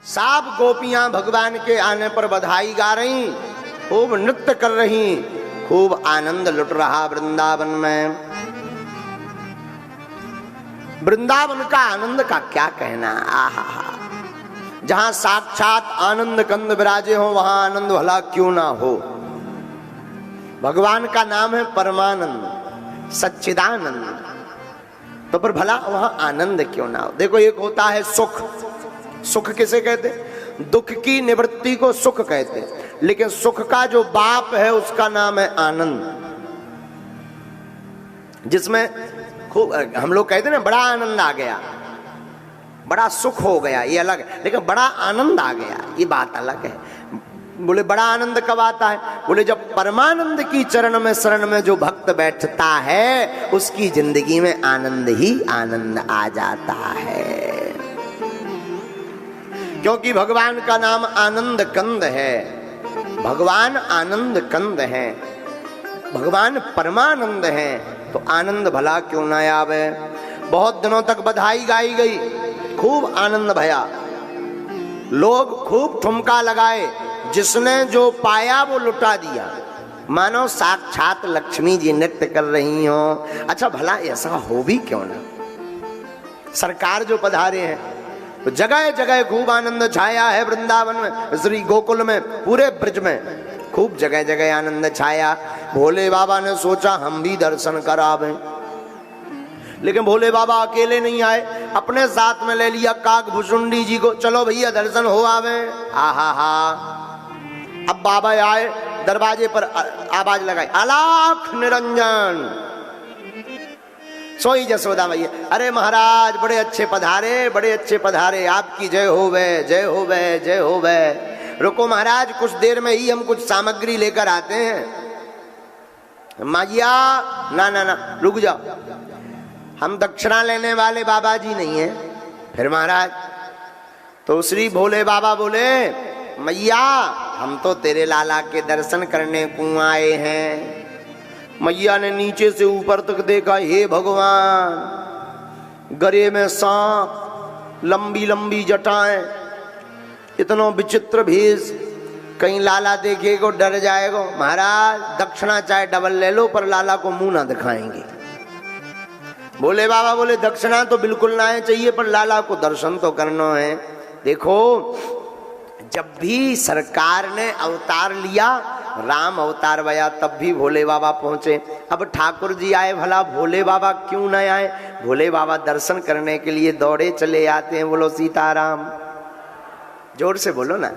सब गोपियां भगवान के आने पर बधाई गा रही, खूब नृत्य कर रही, खूब आनंद लुट रहा वृंदावन में। वृंदावन का आनंद का क्या कहना, आहा हा। जहां साक्षात आनंद कंद विराजे हो वहां आनंद भला क्यों ना हो। भगवान का नाम है परमानंद, सच्चिदानंद, तो पर भला वहां आनंद क्यों ना हो। देखो एक होता है सुख, सुख किसे कहते, दुख की निवृत्ति को सुख कहते, लेकिन सुख का जो बाप है उसका नाम है आनंद, जिसमें खूब हम लोग कहते हैं ना बड़ा आनंद आ गया, बड़ा सुख हो गया, ये अलग है, लेकिन बड़ा आनंद आ गया ये बात अलग है। बोले बड़ा आनंद कब आता है, बोले जब परमानंद की चरण में शरण में जो भक्त बैठता है उसकी जिंदगी में आनंद ही आनंद आ जाता है। क्योंकि भगवान का नाम आनंद कंद है, भगवान आनंद कंद है, भगवान परमानंद है, तो आनंद भला क्यों ना आवे। बहुत दिनों तक बधाई गाई गई, खूब आनंद भया, लोग खूब ठुमका लगाए, जिसने जो पाया वो लुटा दिया, मानो साक्षात लक्ष्मी जी नृत्य कर रही हो। अच्छा भला ऐसा हो भी क्यों ना, सरकार जो पधारे हैं तो जगह जगह खूब आनंद छाया है वृंदावन में, श्री गोकुल में, पूरे ब्रज में खूब जगह जगह आनंद छाया। भोले बाबा ने सोचा हम भी दर्शन करावें, लेकिन भोले बाबा अकेले नहीं आए, अपने साथ में ले लिया काक भुसुंडी जी को, चलो भैया दर्शन हो आवे। आहा हा। अब बाबा आए, दरवाजे पर आवाज लगाई, अलाख निरंजन। सोई जसोदा मैया, अरे महाराज बड़े अच्छे पधारे, बड़े अच्छे पधारे, आपकी जय होवे, जय होवे, जय होवे। रुको महाराज कुछ देर में ही हम कुछ सामग्री लेकर आते हैं। मैया ना ना ना रुक जाओ, हम दक्षिणा लेने वाले बाबा जी नहीं है। फिर महाराज तो श्री भोले बाबा बोले, मैया हम तो तेरे लाला के दर्शन करने को आए हैं। मैया ने नीचे से ऊपर तक देखा, हे भगवान, गले में सांप, लंबी लंबी जटाएं, इतना विचित्र भेष, कहीं लाला देखेगा डर जाएगा। महाराज दक्षिणा चाहे डबल ले लो पर लाला को मुंह ना दिखाएंगे। भोले बाबा बोले दक्षिणा तो बिल्कुल ना है चाहिए, पर लाला को दर्शन तो करना है। देखो जब भी सरकार ने अवतार लिया, राम अवतार भया, तब भी भोले बाबा पहुंचे। अब ठाकुर जी आए, भला भोले बाबा क्यों न आए। भोले बाबा दर्शन करने के लिए दौड़े चले आते हैं। बोलो सीताराम, जोर से बोलो ना।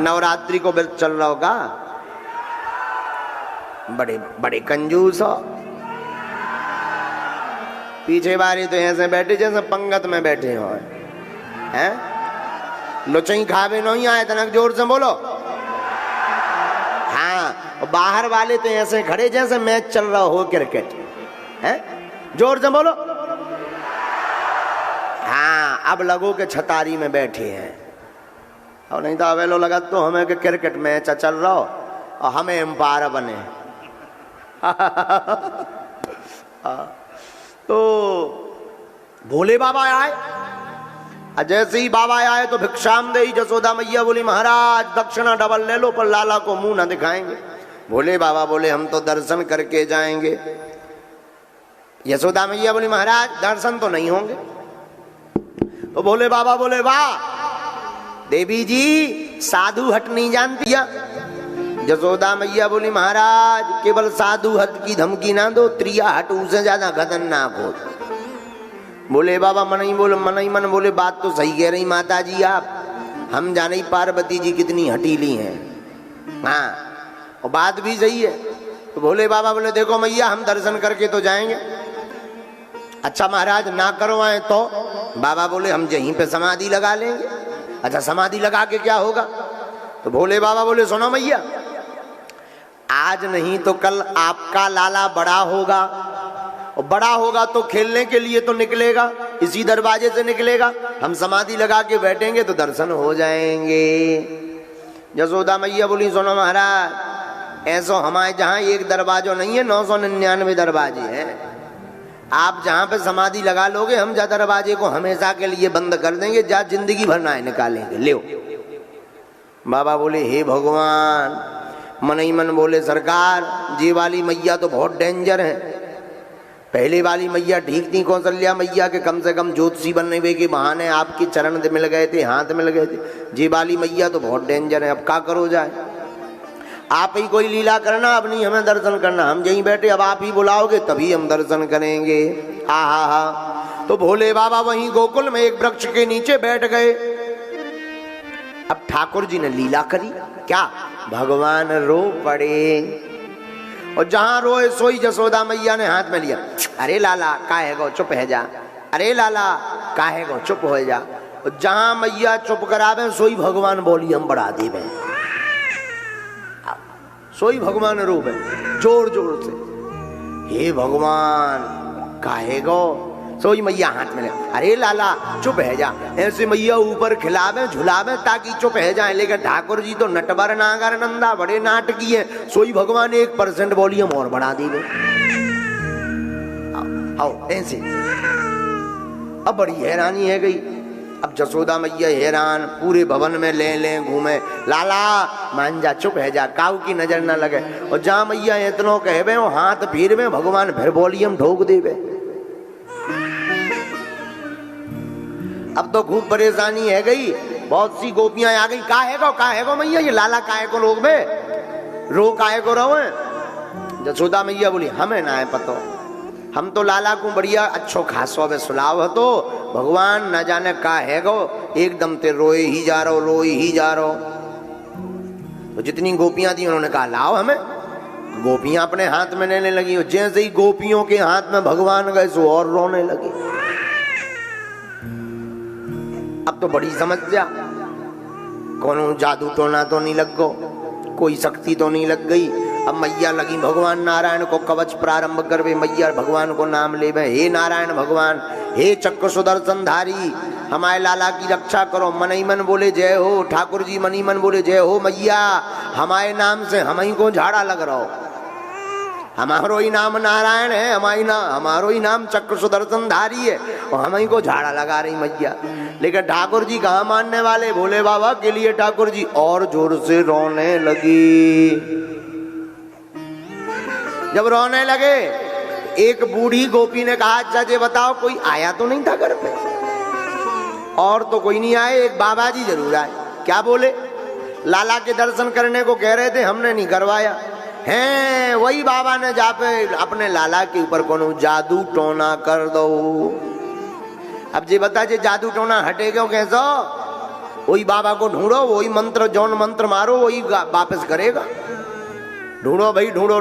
नवरात्रि को व्रत चल रहा होगा, बड़े बड़े कंजूस हो। पीछे बारी तो ऐसे बैठे जैसे पंगत में बैठे हो, हैं लोचई खावे नहीं आए, तनक जोर से बोलो। हाँ, बाहर वाले तो ऐसे खड़े जैसे मैच चल रहा हो क्रिकेट, हैं जोर से बोलो। हाँ, अब लगो के छतारी में बैठे हैं, और नहीं तो अवेलो लगा तो हमें के क्रिकेट मैच चल रहा हो और हमें एम्पायर बने। तो भोले बाबा आए, जैसे ही बाबा आए तो भिक्षाम दे, जसोदा मैया बोली महाराज दक्षिणा डबल ले लो पर लाला को मुंह ना दिखाएंगे। भोले बाबा बोले हम तो दर्शन करके जाएंगे। यशोदा मैया बोली महाराज दर्शन तो नहीं होंगे। तो भोले बाबा बोले वाह देवी जी, साधु हट नहीं जानती है। जसोदा मैया बोली महाराज केवल साधु हट की धमकी ना दो, त्रिया हट उसे ज्यादा खतरनाक हो। बोले बाबा मन ही बोले, मन ही मन बोले बात तो सही कह रही माता जी आप, हम जाने पार्वती जी कितनी हटीली हैं। हाँ और बात भी सही है। तो भोले बाबा बोले देखो मैया हम दर्शन करके तो जाएंगे। अच्छा महाराज ना करवाएं तो। बाबा बोले हम यहीं पे समाधि लगा लेंगे। अच्छा समाधि लगा के क्या होगा। तो भोले बाबा बोले सुनो मैया, आज नहीं तो कल आपका लाला बड़ा होगा, और बड़ा होगा तो खेलने के लिए तो निकलेगा, इसी दरवाजे से निकलेगा, हम समाधि लगा के बैठेंगे तो दर्शन हो जाएंगे। यशोदा मैया बोली सुनो महाराज, ऐसा हमारे जहाँ एक दरवाजा नहीं है, 999 दरवाजे हैं। आप जहां पे समाधि लगा लोगे हम जा दरवाजे को हमेशा के लिए बंद कर देंगे, जा जिंदगी भर ना निकालेंगे। ले बाबा बोले हे भगवान, मन ही मन बोले सरकार जी वाली मैया तो बहुत डेंजर है। पहले वाली मैया ठीक थी, कौशल्या मैया के कम से कम ज्योतिषी बनने के बहाने आपके चरण मिल गए थे, हाथ मिल गए थे। जी वाली मैया तो बहुत डेंजर है, अब क्या करो जाए। आप ही कोई लीला करना, अब नहीं हमें दर्शन करना, हम यहीं बैठे, अब आप ही बुलाओगे तभी हम दर्शन करेंगे। आहा हा। तो भोले बाबा वहीं गोकुल में एक वृक्ष के नीचे बैठ गए। अब ठाकुर जी ने लीला करी, क्या भगवान रो पड़े, और जहां रोए सोई जसोदा मैया ने हाथ में लिया। अरे लाला काहे गो चुप है जा, अरे लाला काहे गो चुप हो जा। और जहां मैया चुप करावे सोई भगवान वॉल्यूम बढ़ा देवे, सोई भगवान रोवे जोर जोर से, हे भगवान काहे गो। सोई मैया हाथ में ले, अरे लाला चुप है जा। ऐसे मैया ऊपर खिलावे झुलावे ताकि चुप है जाए, लेकिन ठाकुर जी तो नटवर नागर नंदा बड़े नाटकी है। सोई भगवान 1% वॉल्यूम और बढ़ा देवे। आओ ऐसे, अब बड़ी हैरानी है गई। अब जसोदा मैया हैरान, पूरे भवन में ले घूमे, लाला मान जा चुप है जा, काऊ की नजर न लगे। और जहां मैया इतनो कहवे वो हाथ फिर में भगवान फिर वॉल्यूम ठोक देवे। अब तो खूब परेशानी है गई, बहुत सी गोपियां आ गई, काहे को मैया ये लाला काहे को लोग बे रो काहे को रो। जसोदा मैया बोली हमें ना है पतो, हम तो लाला को बढ़िया अच्छो खासो बे सुलाव हो, तो भगवान न जाने काहे गो एकदम ते रोए ही जा रहो। तो जितनी गोपियां थी उन्होंने कहा लाओ हमें। गोपियां अपने हाथ में लेने लगी, जैसे ही गोपियों के हाथ में भगवान गए सो और रोने लगी। अब तो बड़ी समस्या, कोनो जादू टोना तो नहीं लग गो, कोई शक्ति तो नहीं लग गई। अब मैया लगी भगवान नारायण को कवच प्रारंभ करवे, मैया भगवान को नाम लेवे, हे नारायण भगवान, हे चक्र सुदर्शन धारी हमारे लाला की रक्षा करो। मन ही मन बोले जय हो ठाकुर जी, मन ही मन बोले जय हो मैया, हमारे नाम से हम ही को झाड़ा लग रहा हो, हमारो ही नाम नारायण है, हमारो ही नाम चक्र सुदर्शन धारी है, और हम ही को झाड़ा लगा रही मैया। लेकिन ठाकुर जी कहाँ मानने वाले, भोले बाबा के लिए ठाकुर जी और जोर से रोने लगी। जब रोने लगे, एक बूढ़ी गोपी ने कहा अच्छा जी बताओ कोई आया तो नहीं था घर पे। और तो कोई नहीं आए, एक बाबा जी जरूर आए। क्या बोले, लाला के दर्शन करने को कह रहे थे, हमने नहीं करवाया हैं। वही बाबा ने जा पे अपने लाला के ऊपर कोनो जादू टोना कर दो। अब जी बता जे जादू टोना हटे क्यों कैसो, वही बाबा को ढूंढो, वही मंत्र जौन मंत्र मारो वही वापस करेगा। ढूंढो भाई ढूंढो।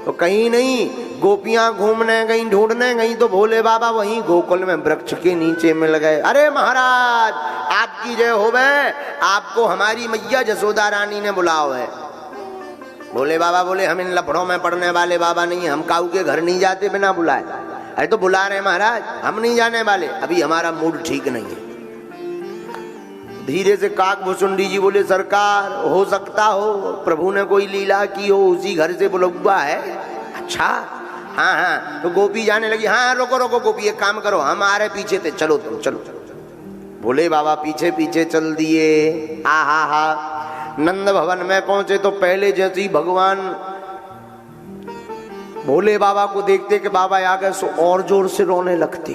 तो कहीं नहीं, गोपियां घूमने गई ढूंढने गई तो भोले बाबा वहीं गोकुल में वृक्ष के नीचे मिल गए। अरे महाराज आपकी जय होवे, आपको हमारी मैया जसोदा रानी ने बुलाओ है। भोले बाबा बोले हम इन लफड़ों में पड़ने वाले बाबा नहीं, हम काऊ के घर नहीं जाते बिना बुलाए। अरे तो बुला रहे महाराज, हम नहीं जाने वाले, अभी हमारा मूड ठीक नहीं है। धीरे से काक भुसुंडी जी बोले सरकार हो सकता हो प्रभु ने कोई लीला की हो, उसी घर से बुलवा है। अच्छा हाँ। तो गोपी जाने लगी, हाँ रोको गोपी एक काम करो, हमारे पीछे थे, चलो तुम चलो। भोले बाबा पीछे पीछे चल दिए। हा। नंद भवन में पहुंचे तो पहले जैसे ही भगवान भोले बाबा को देखते कि बाबा आ गए सो और जोर से रोने लगते,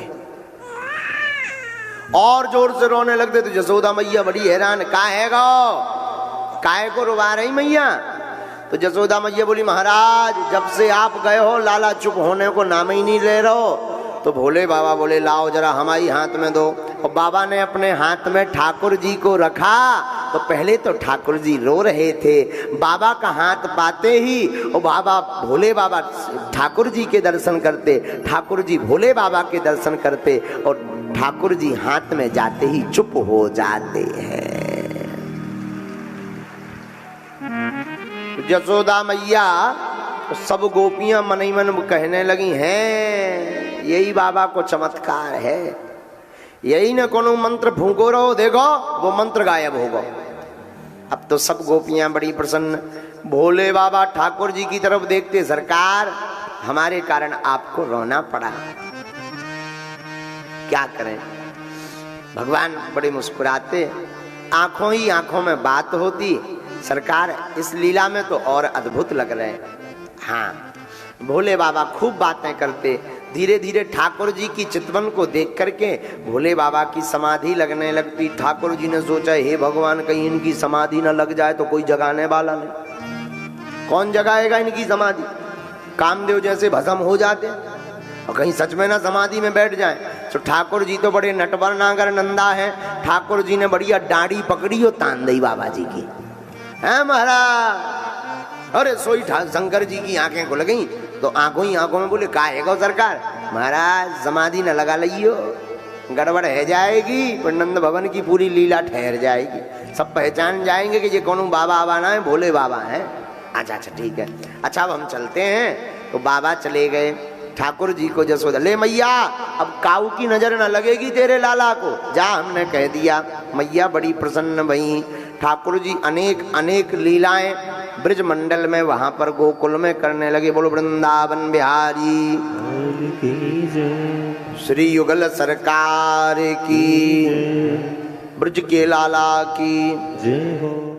और जोर से रोने लगते। तो जसोदा मैया बड़ी हैरान, काहे को रुवा रही मैया। तो जसोदा मैया बोली महाराज जब से आप गए हो लाला चुप होने को नाम ही नहीं ले रहो। तो भोले बाबा बोले लाओ जरा हमारी हाथ में दो। और बाबा ने अपने हाथ में ठाकुर जी को रखा। तो पहले तो ठाकुर जी रो रहे थे, बाबा का हाथ पाते ही और बाबा भोले बाबा ठाकुर जी के दर्शन करते, ठाकुर जी भोले बाबा के दर्शन करते, और ठाकुर जी हाथ में जाते ही चुप हो जाते हैं। जसोदा मैया सब गोपियां मन ही मन कहने लगी हैं यही बाबा को चमत्कार है, यही न कोनो मंत्र फूंको रहो देखो वो मंत्र गायब होगा। अब तो सब गोपियां बड़ी प्रसन्न। भोले बाबा ठाकुर जी की तरफ देखते, सरकार हमारे कारण आपको रोना पड़ा। क्या करें, भगवान बड़े मुस्कुराते, आंखों ही आंखों में बात होती। सरकार इस लीला में तो और अद्भुत लग रहे हैं। हाँ, भोले बाबा खूब बातें करते। धीरे धीरे ठाकुर जी की चितवन को देख करके भोले बाबा की समाधि लगने लगती। ठाकुर जी ने सोचा, हे भगवान, कहीं इनकी समाधि न लग जाए तो कोई जगाने वाला नहीं। कौन जगाएगा इनकी समाधि? कामदेव जैसे भस्म हो जाते और कहीं सच में ना समाधि में बैठ जाए। तो ठाकुर जी तो बड़े नटवर नागर नंदा है। ठाकुर जी ने बढ़िया डांडी पकड़ी और तान दी बाबा जी की। है महाराज, अरे सोई शंकर जी की आंखें खुल गई तो आंखों ही आंखों में बोले, काहे गो सरकार, महाराज समाधि न लगा लियो, गड़बड़ है जाएगी, पर नंद भवन की पूरी लीला ठहर जाएगी। सब पहचान जाएंगे कि ये कौन बाबा आवाना है, भोले बाबा है। अच्छा अच्छा ठीक है, अच्छा अब हम चलते हैं। तो बाबा चले गए। ठाकुर जी को जसोदा, ले मैया अब काऊ की नजर न लगेगी तेरे लाला को, जा, हमने कह दिया। मैया बड़ी प्रसन्न भई। ठाकुर जी अनेक अनेक लीलाएं ब्रज मंडल में वहां पर गोकुल में करने लगे। बोलो वृंदावन बिहारी श्री युगल सरकार की, ब्रज के लाला की जय हो।